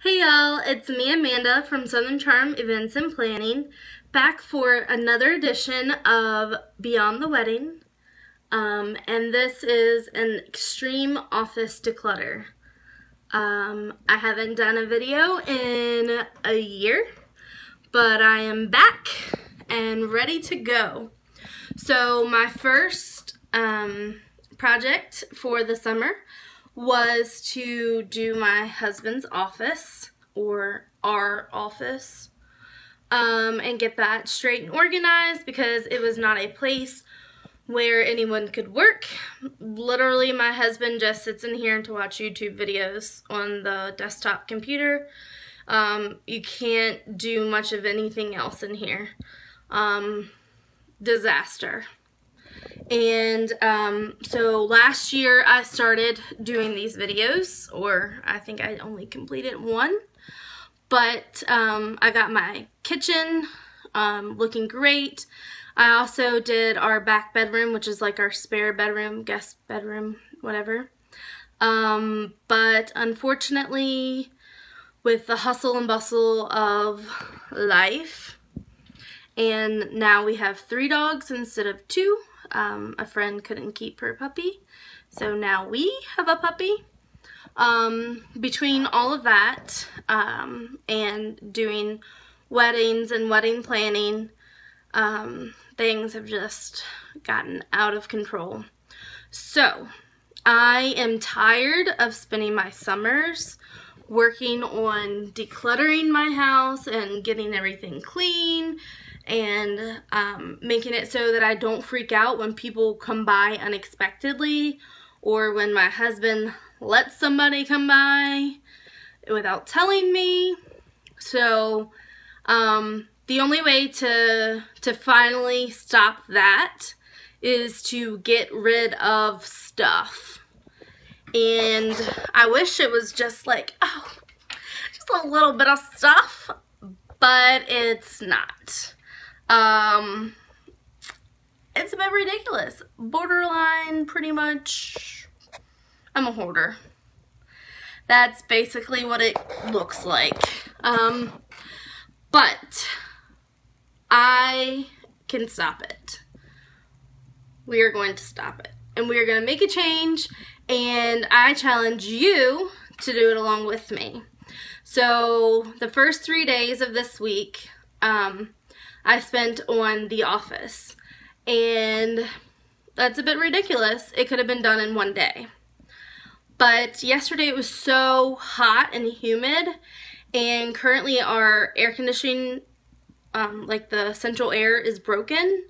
Hey y'all, it's me Amanda from Southern Charm Events and Planning, back for another edition of Beyond the Wedding. And this is an extreme office declutter. I haven't done a video in a year, but I am back and ready to go. So my first project for the summer was to do my husband's office, or our office, and get that straight and organized because it was not a place where anyone could work. Literally, my husband just sits in here to watch YouTube videos on the desktop computer. You can't do much of anything else in here. Disaster. And so last year I started doing these videos, or I think I only completed one, but I got my kitchen looking great. I also did our back bedroom, which is like our spare bedroom, guest bedroom, whatever. But unfortunately, with the hustle and bustle of life, and now we have 3 dogs instead of 2. A friend couldn't keep her puppy, so now we have a puppy. Between all of that and doing weddings and wedding planning, things have just gotten out of control. So I am tired of spending my summers working on decluttering my house and getting everything clean and making it so that I don't freak out when people come by unexpectedly, or when my husband lets somebody come by without telling me. So the only way to finally stop that is to get rid of stuff. And I wish it was just like, oh, just a little bit of stuff, but it's not. It's a bit ridiculous. Borderline, pretty much. I'm a hoarder. That's basically what it looks like. But I can stop it. We are going to stop it. And we are going to make a change, and I challenge you to do it along with me. So the first 3 days of this week, I spent on the office, and that's a bit ridiculous. It could have been done in one day. But yesterday it was so hot and humid, and currently our air conditioning, like the central air, is broken.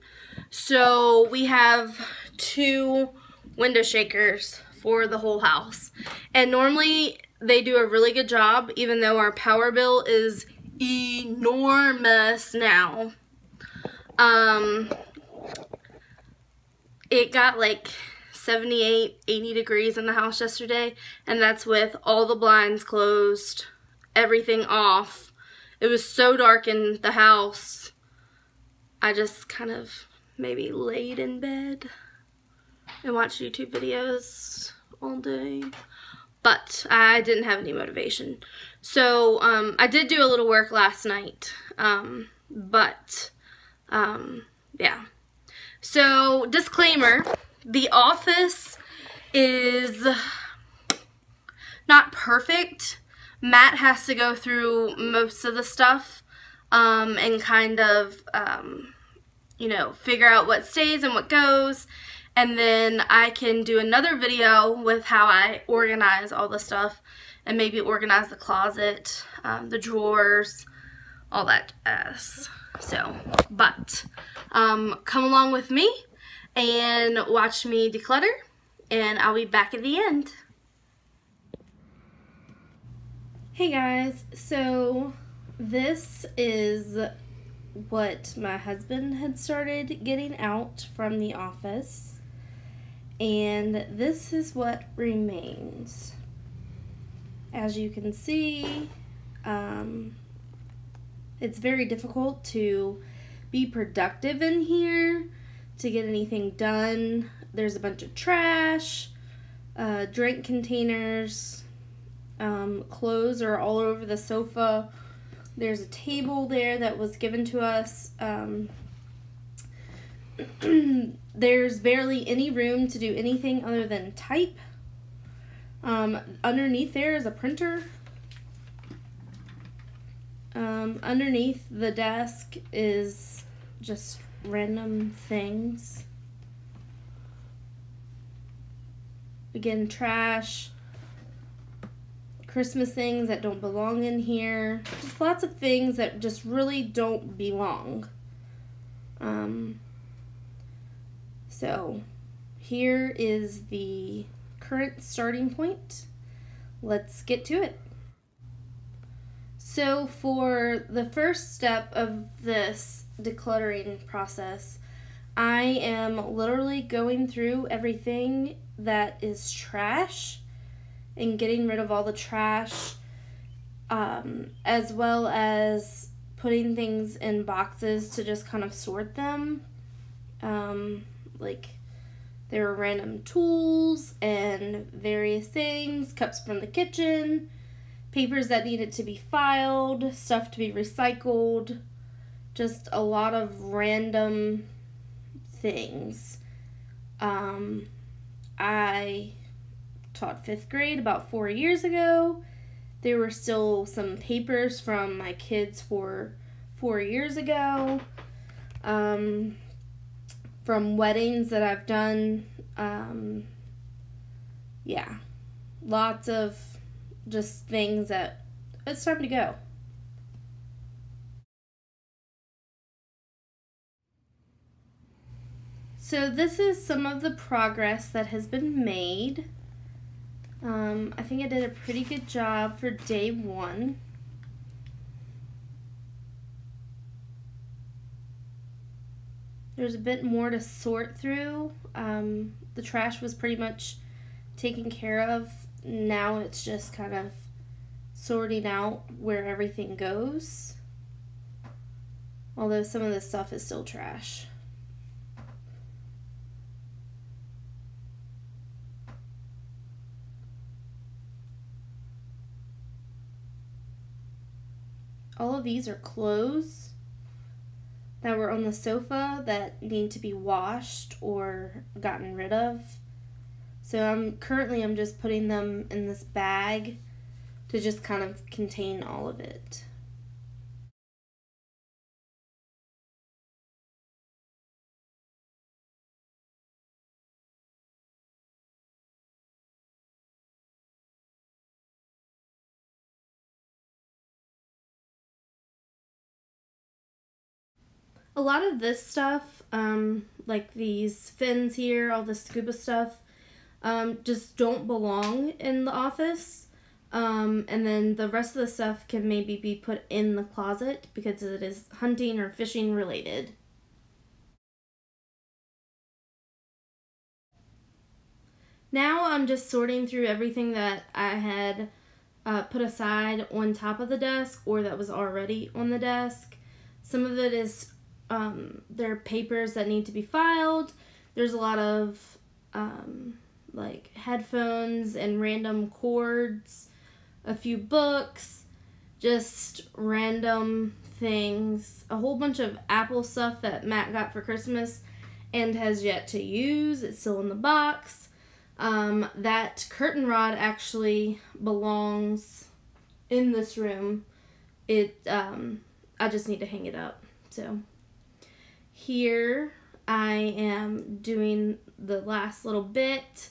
So we have 2 window shakers for the whole house. And normally they do a really good job, even though our power bill is enormous now. It got like 78, 80 degrees in the house yesterday, and that's with all the blinds closed, everything off. It was so dark in the house, I just kind of maybe laid in bed and watched YouTube videos all day. But I didn't have any motivation. So I did do a little work last night, yeah. So, disclaimer, the office is not perfect. Matt has to go through most of the stuff and kind of, you know, figure out what stays and what goes. And then I can do another video with how I organize all the stuff, and maybe organize the closet, the drawers, all that jazz. So, but come along with me and watch me declutter, and I'll be back at the end. Hey guys, so this is what my husband had started getting out from the office, and this is what remains. As you can see, it's very difficult to be productive in here, to get anything done. There's a bunch of trash, drink containers, Clothes are all over the sofa. There's a table there that was given to us. There's barely any room to do anything other than type. Underneath there is a printer. Underneath the desk is just random things. Again, trash, Christmas things that don't belong in here. Just lots of things that just really don't belong. So here is the current starting point. Let's get to it. So for the first step of this decluttering process, I am literally going through everything that is trash and getting rid of all the trash, as well as putting things in boxes to just kind of sort them. Like there are random tools and various things, cups from the kitchen, papers that needed to be filed, stuff to be recycled, just a lot of random things. I taught 5th grade about 4 years ago. There were still some papers from my kids for 4 years ago. From weddings that I've done. Yeah, lots of just things that it's time to go. So this is some of the progress that has been made. I think I did a pretty good job for day 1. There's a bit more to sort through. The trash was pretty much taken care of. Now it's just kind of sorting out where everything goes. Although some of this stuff is still trash. All of these are clothes that were on the sofa that need to be washed or gotten rid of. So I'm just putting them in this bag to just kind of contain all of it. A lot of this stuff, like these fins here, all the scuba stuff, just don't belong in the office. And then the rest of the stuff can maybe be put in the closet because it is hunting or fishing related. Now I'm just sorting through everything that I had put aside on top of the desk or that was already on the desk. Some of it is there are papers that need to be filed. There's a lot of like headphones and random cords, a few books, just random things, a whole bunch of Apple stuff that Matt got for Christmas and has yet to use. It's still in the box. That curtain rod actually belongs in this room. I just need to hang it up. So here I am doing the last little bit,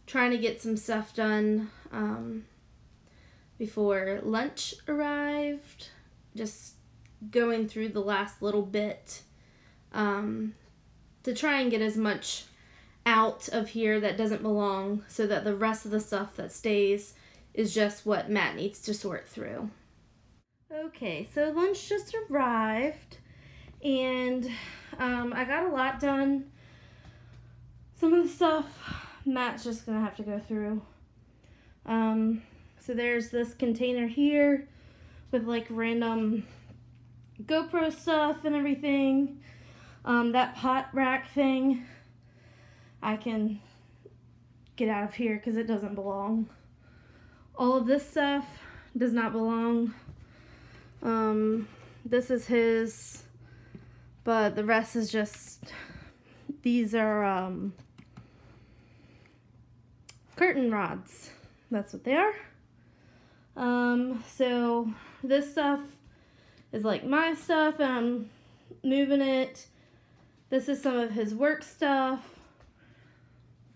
trying to get some stuff done before lunch arrived. Just going through the last little bit to try and get as much out of here that doesn't belong so that the rest of the stuff that stays is just what Matt needs to sort through. Okay, so lunch just arrived and I got a lot done. Some of the stuff Matt's just gonna have to go through. So there's this container here with like random GoPro stuff and everything. That pot rack thing I can get out of here because it doesn't belong. All of this stuff does not belong. This is his, but the rest is just, these are curtain rods. That's what they are. So this stuff is like my stuff, and I'm moving it. This is some of his work stuff.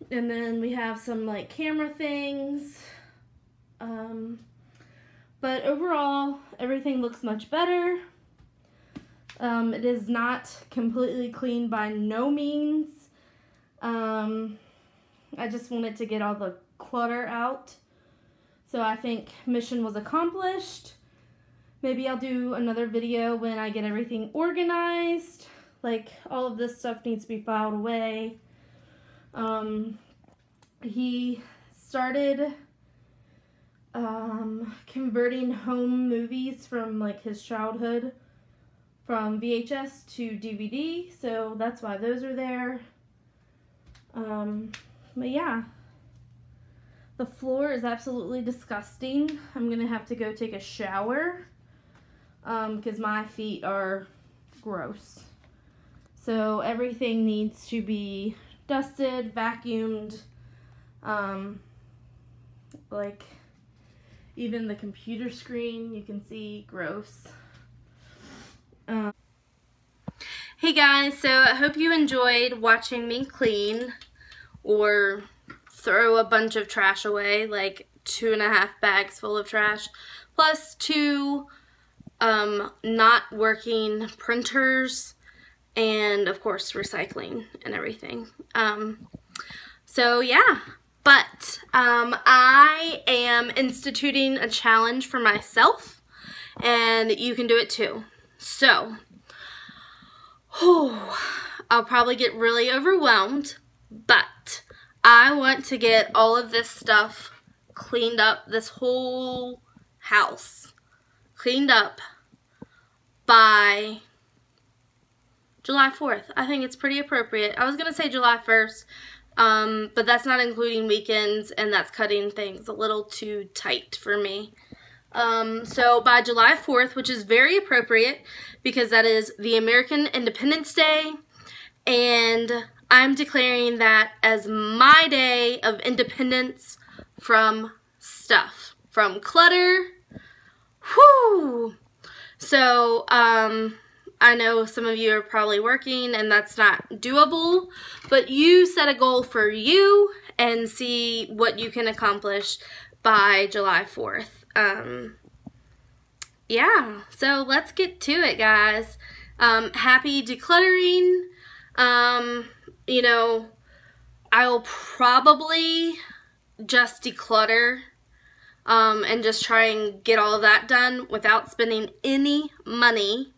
And then we have some like camera things. But overall, everything looks much better. It is not completely clean by no means. I just wanted to get all the clutter out. So I think mission was accomplished. Maybe I'll do another video when I get everything organized. Like, all of this stuff needs to be filed away. He started converting home movies from like his childhood from VHS to DVD, so that's why those are there. But yeah, the floor is absolutely disgusting. I'm gonna have to go take a shower because my feet are gross. So everything needs to be dusted, vacuumed, like even the computer screen, you can see, gross. Hey guys, so I hope you enjoyed watching me clean or throw a bunch of trash away, like 2.5 bags full of trash, plus 2 not working printers, and of course recycling and everything. So yeah. But I am instituting a challenge for myself, and you can do it too. So, I'll probably get really overwhelmed, but I want to get all of this stuff cleaned up, this whole house cleaned up by July 4th. I think it's pretty appropriate. I was going to say July 1st. But that's not including weekends, and that's cutting things a little too tight for me. So by July 4th, which is very appropriate because that is the American Independence Day, and I'm declaring that as my day of independence from stuff, from clutter. Whew! So, I know some of you are probably working and that's not doable, but you set a goal for you and see what you can accomplish by July 4th. Yeah, so let's get to it, guys. Happy decluttering. You know, I'll probably just declutter and just try and get all of that done without spending any money.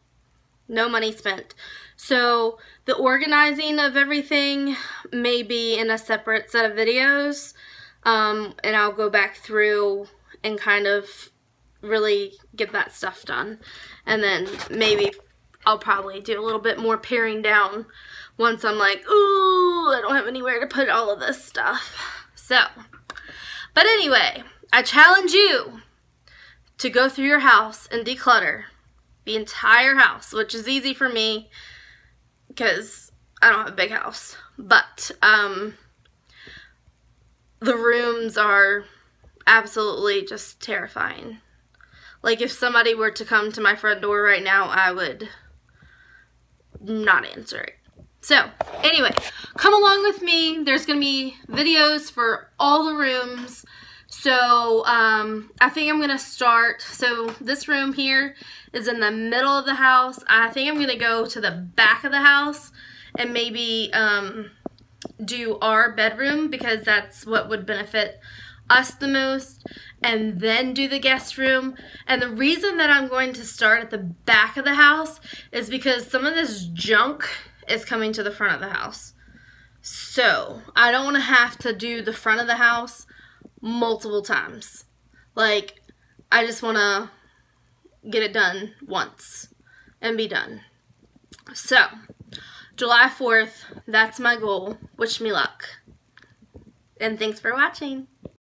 No money spent. So the organizing of everything may be in a separate set of videos, and I'll go back through and kind of really get that stuff done. And then maybe I'll probably do a little bit more paring down once I'm like, ooh, I don't have anywhere to put all of this stuff. So, but anyway, I challenge you to go through your house and declutter the entire house, which is easy for me because I don't have a big house. But the rooms are absolutely just terrifying. Like, if somebody were to come to my front door right now, I would not answer it. So, anyway, come along with me. There's going to be videos for all the rooms. So, I think I'm going to start. So, this room here is in the middle of the house. I think I'm going to go to the back of the house and maybe do our bedroom because that's what would benefit us the most, and then do the guest room. And the reason that I'm going to start at the back of the house is because some of this junk is coming to the front of the house. So, I don't want to have to do the front of the house multiple times. Like, I just want to get it done once and be done. So, July 4th, that's my goal. Wish me luck. And thanks for watching.